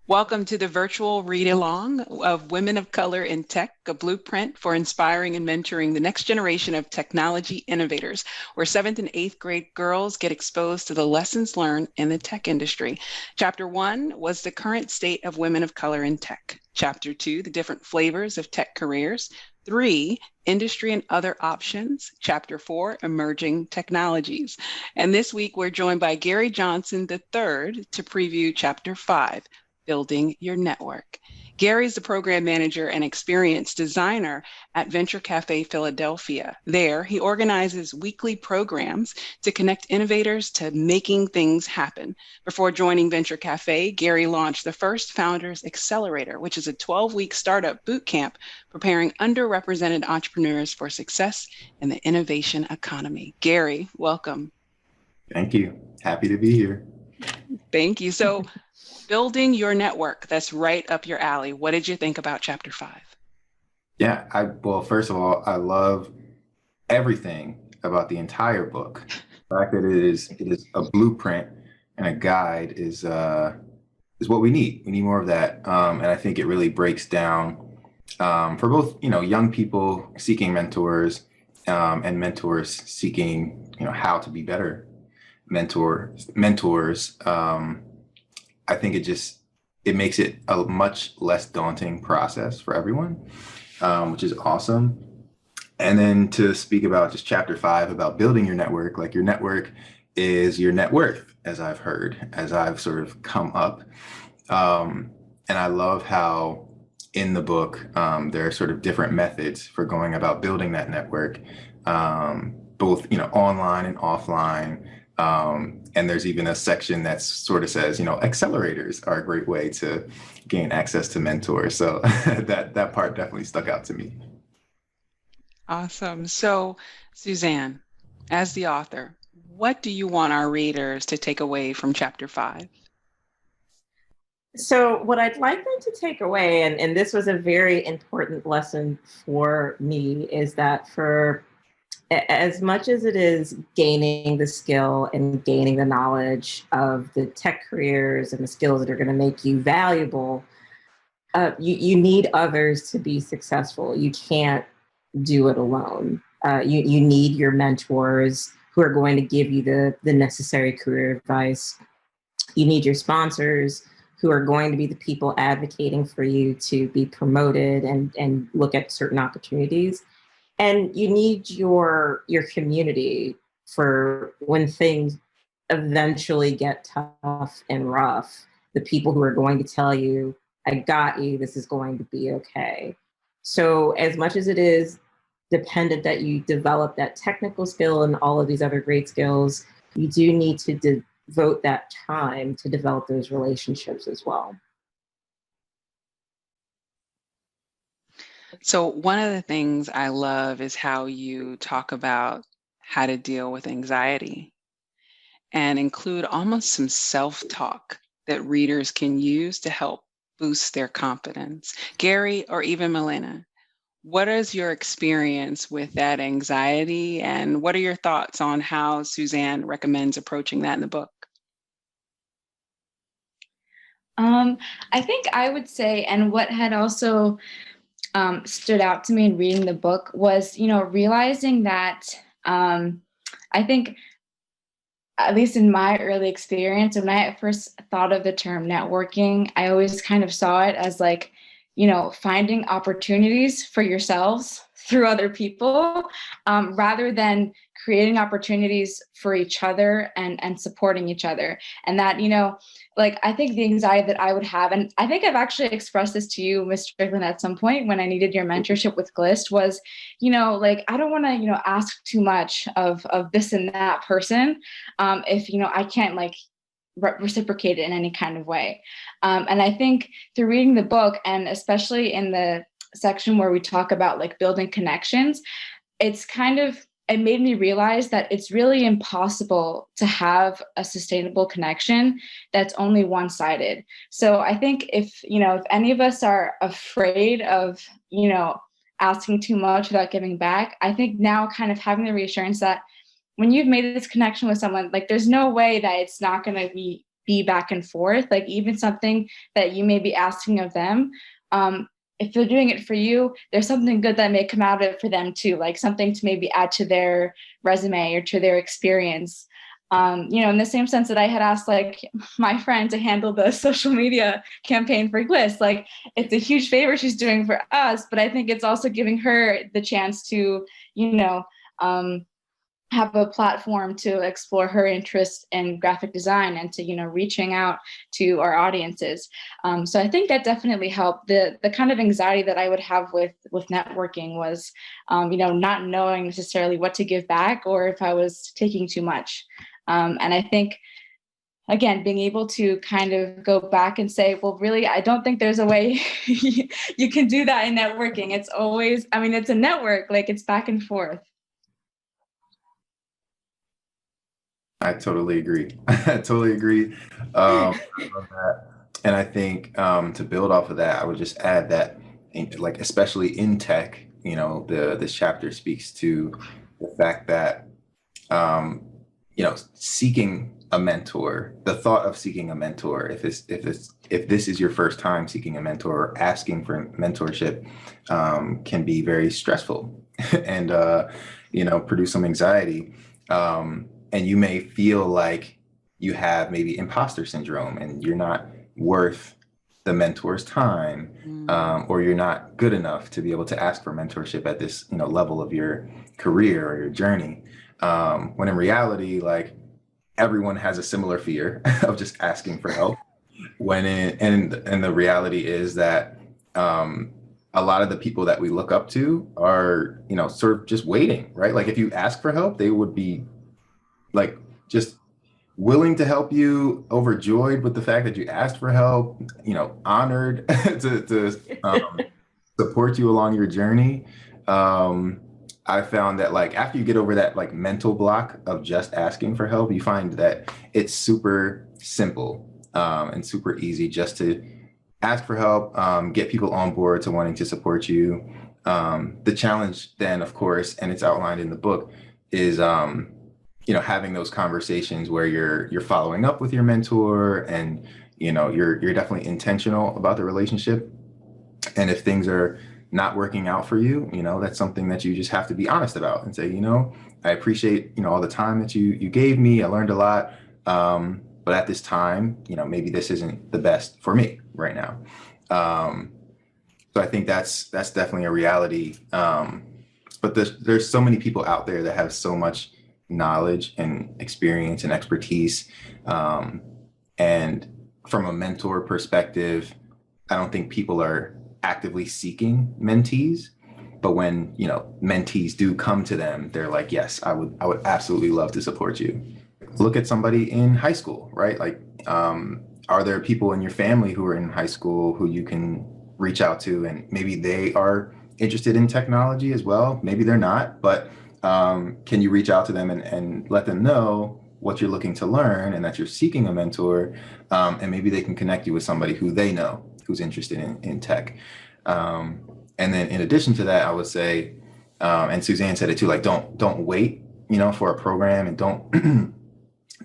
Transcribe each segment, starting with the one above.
Welcome to the virtual read-along of Women of Color in Tech, a blueprint for inspiring and mentoring the next generation of technology innovators, where 7th and 8th grade girls get exposed to the lessons learned in the tech industry. Chapter 1 was the current state of women of color in tech. Chapter 2, the different flavors of tech careers. 3, industry and other options. Chapter 4, emerging technologies. And this week, we're joined by Garry Johnson III to preview Chapter 5, building your network. Garry's the program manager and experience designer at Venture Cafe Philadelphia. There, he organizes weekly programs to connect innovators to making things happen. Before joining Venture Cafe, Garry launched the first Founders Accelerator, which is a 12-week startup bootcamp preparing underrepresented entrepreneurs for success in the innovation economy. Garry, welcome. Thank you. Happy to be here. Thank you. So, building your network, that's right up your alley. What did you think about Chapter 5? Yeah, well, first of all, I love everything about the entire book. The fact that it is a blueprint and a guide is what we need. We need more of that. And I think it really breaks down for both, young people seeking mentors and mentors seeking, how to be better mentors. I think it makes it a much less daunting process for everyone, which is awesome. And then to speak about just Chapter 5 about building your network, like your network is your net worth, as I've heard, as I've sort of come up. And I love how in the book, there are sort of different methods for going about building that network, both, online and offline. And there's even a section that sort of says, accelerators are a great way to gain access to mentors. So that part definitely stuck out to me. Awesome. So, Susanne, as the author, what do you want our readers to take away from Chapter 5? So what I'd like them to take away, and this was a very important lesson for me, is that for as much as it is gaining the skill and gaining the knowledge of the tech careers and the skills that are going to make you valuable, you need others to be successful. You can't do it alone. You need your mentors who are going to give you the necessary career advice. You need your sponsors who are going to be the people advocating for you to be promoted and look at certain opportunities. And you need your community for when things eventually get tough and rough, the people who are going to tell you, I got you, this is going to be okay. So as much as it is dependent that you develop that technical skill and all of these other great skills, you do need to devote that time to develop those relationships as well. So one of the things I love is how you talk about how to deal with anxiety and include almost some self-talk that readers can use to help boost their confidence. Garry or even Melina, what is your experience with that anxiety, and what are your thoughts on how Susanne recommends approaching that in the book? I think I would say, and what had also stood out to me in reading the book was, realizing that I think, at least in my early experience, when I first thought of the term networking, I always kind of saw it as like, finding opportunities for yourselves through other people, rather than creating opportunities for each other and supporting each other. And that, I think the anxiety that I would have, and I think I've actually expressed this to you, Ms. Strickland, at some point when I needed your mentorship with GLIST, was, I don't want to, ask too much of this and that person, if, I can't reciprocate it in any kind of way. And I think through reading the book, and especially in the section where we talk about building connections, it made me realize that it's really impossible to have a sustainable connection that's only one-sided. So I think if any of us are afraid of, asking too much without giving back, I think now kind of having the reassurance that when you've made this connection with someone, there's no way that it's not going to be be back and forth, like even something that you may be asking of them. If they're doing it for you, there's something good that may come out of it for them too, like something to maybe add to their resume or to their experience. In the same sense that I had asked like my friend to handle the social media campaign for GLIST, like it's a huge favor she's doing for us, but I think it's also giving her the chance to, have a platform to explore her interest in graphic design and to, reaching out to our audiences. So I think that definitely helped. The kind of anxiety that I would have with networking was, not knowing necessarily what to give back or if I was taking too much. And I think, again, being able to kind of go back and say, well, really, I don't think there's a way you can do that in networking. It's always, it's a network, like it's back and forth. I totally agree. I totally agree. I love that. And I think to build off of that, I would just add that, like, especially in tech, this chapter speaks to the fact that, seeking a mentor, the thought of seeking a mentor, if this is your first time seeking a mentor or asking for mentorship, can be very stressful and, produce some anxiety. And you may feel like you have maybe imposter syndrome and you're not worth the mentor's time, or you're not good enough to be able to ask for mentorship at this, level of your career or your journey. When in reality, like everyone has a similar fear of just asking for help. And the reality is that a lot of the people that we look up to are, sort of just waiting, right? Like if you ask for help, they would be like just willing to help you, overjoyed with the fact that you asked for help, honored to support you along your journey. I found that like after you get over that like mental block of just asking for help, you find that it's super simple and super easy just to ask for help, get people on board to wanting to support you. The challenge then, of course, and it's outlined in the book, is having those conversations where you're following up with your mentor and you're definitely intentional about the relationship. And if things are not working out for you, that's something that you just have to be honest about and say, I appreciate, all the time that you gave me. I learned a lot. But at this time, maybe this isn't the best for me right now. So I think that's definitely a reality. But there's so many people out there that have so much knowledge and experience and expertise. And from a mentor perspective, I don't think people are actively seeking mentees, but when mentees do come to them, they're like, yes, I would absolutely love to support you. Look at somebody in high school, right? Like, are there people in your family who are in high school who you can reach out to, and maybe they are interested in technology as well? Maybe they're not, but can you reach out to them and let them know what you're looking to learn and that you're seeking a mentor, and maybe they can connect you with somebody who they know who's interested in tech. And then in addition to that, I would say, and Susanne said it too, like don't wait, for a program, and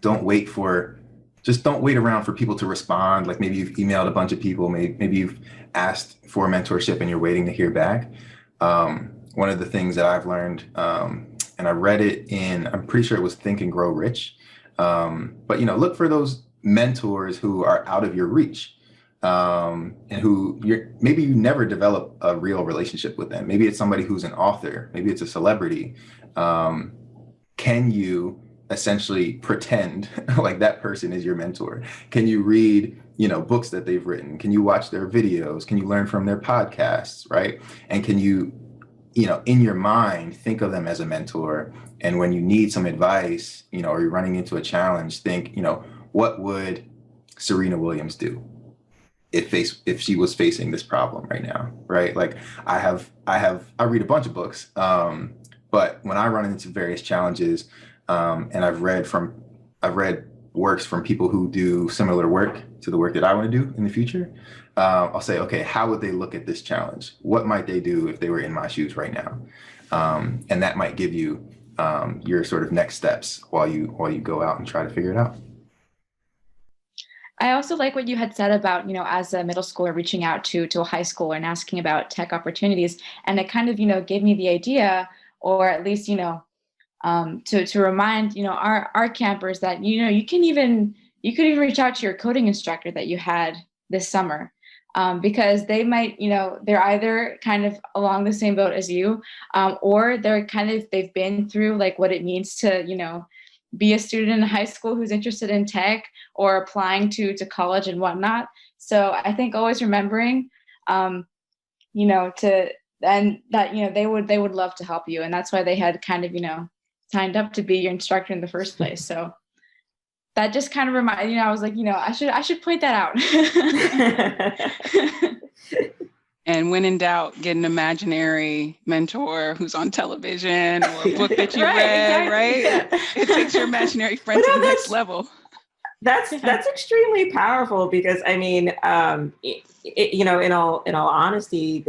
don't wait around for people to respond. Like maybe you've emailed a bunch of people, maybe you've asked for mentorship and you're waiting to hear back. One of the things that I've learned, and I read it I'm pretty sure it was Think and Grow Rich. But look for those mentors who are out of your reach. And who maybe you never develop a real relationship with them. Maybe it's somebody who's an author, maybe it's a celebrity. Can you essentially pretend like that person is your mentor? Can you read, books that they've written? Can you watch their videos? Can you learn from their podcasts, right? And can you, in your mind, think of them as a mentor? And when you need some advice, or you're running into a challenge, think, what would Serena Williams do if she was facing this problem right now, right? Like I read a bunch of books, but when I run into various challenges, and I've read works from people who do similar work to the work that I want to do in the future, I'll say, okay, how would they look at this challenge? What might they do if they were in my shoes right now? And that might give you your sort of next steps while you go out and try to figure it out. I also like what you had said about, as a middle schooler reaching out to a high schooler and asking about tech opportunities. And it kind of, gave me the idea, or at least, to remind, our campers that, you could even reach out to your coding instructor that you had this summer. Because they might, they're either kind of along the same boat as you, or they've been through like what it means to, be a student in high school who's interested in tech or applying to college and whatnot. So I think always remembering, and that, they would love to help you. And that's why they had kind of, signed up to be your instructor in the first place. So that just kind of reminded, I was like, I should point that out. And when in doubt, get an imaginary mentor who's on television, or a book that you read, exactly. right? Yeah. It takes your imaginary friend to the next level. That's extremely powerful, because I mean, in all honesty,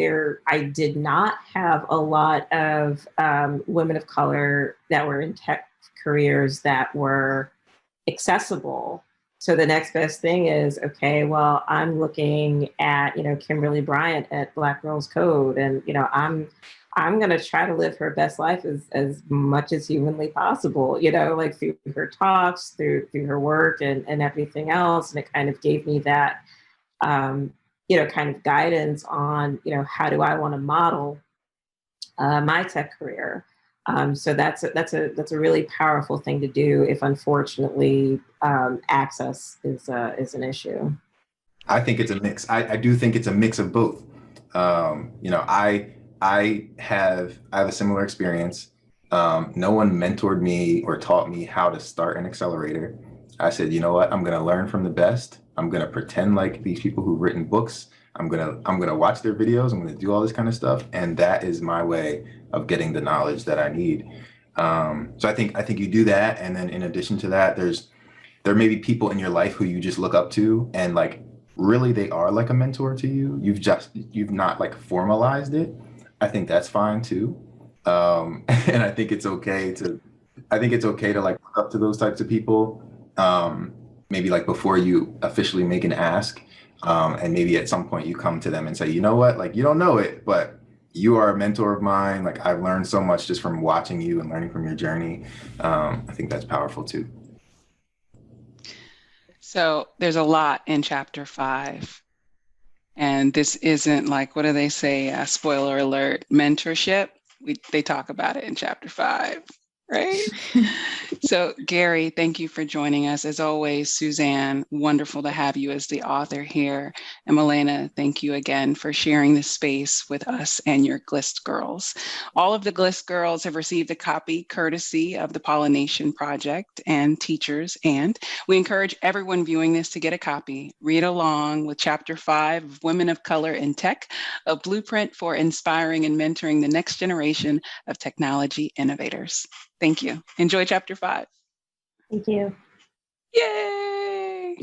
I did not have a lot of women of color that were in tech careers that were accessible. So the next best thing is, okay, well, I'm looking at, Kimberly Bryant at Black Girls Code, and, I'm going to try to live her best life as much as humanly possible, like through her talks, through her work and everything else. And it kind of gave me that, kind of guidance on, how do I want to model my tech career. So that's a really powerful thing to do if, unfortunately, access is an issue. I think it's a mix. I do think it's a mix of both. I have a similar experience. No one mentored me or taught me how to start an accelerator. I said, you know what? I'm going to learn from the best. I'm going to pretend like these people who've written books. I'm going to watch their videos. I'm going to do all this kind of stuff. And that is my way of getting the knowledge that I need. So I think you do that. And then in addition to that, there may be people in your life who you just look up to, and like, really, they are like a mentor to you. You've not like formalized it. I think that's fine too. And I think it's okay to like look up to those types of people. Maybe like before you officially make an ask. And maybe at some point you come to them and say, you know what, like, you don't know it, but you are a mentor of mine. Like, I've learned so much just from watching you and learning from your journey. I think that's powerful too. So there's a lot in chapter 5. And this isn't like, what do they say? Spoiler alert, mentorship. They talk about it in chapter 5, right? So Garry, thank you for joining us. As always, Susanne, wonderful to have you as the author here. And Melina, thank you again for sharing this space with us and your GLIST girls. All of the GLIST girls have received a copy courtesy of the Pollination Project and Teachers, and we encourage everyone viewing this to get a copy. Read along with chapter 5 of Women of Color in Tech, a blueprint for inspiring and mentoring the next generation of technology innovators. Thank you. Enjoy chapter 5. Thank you. Yay!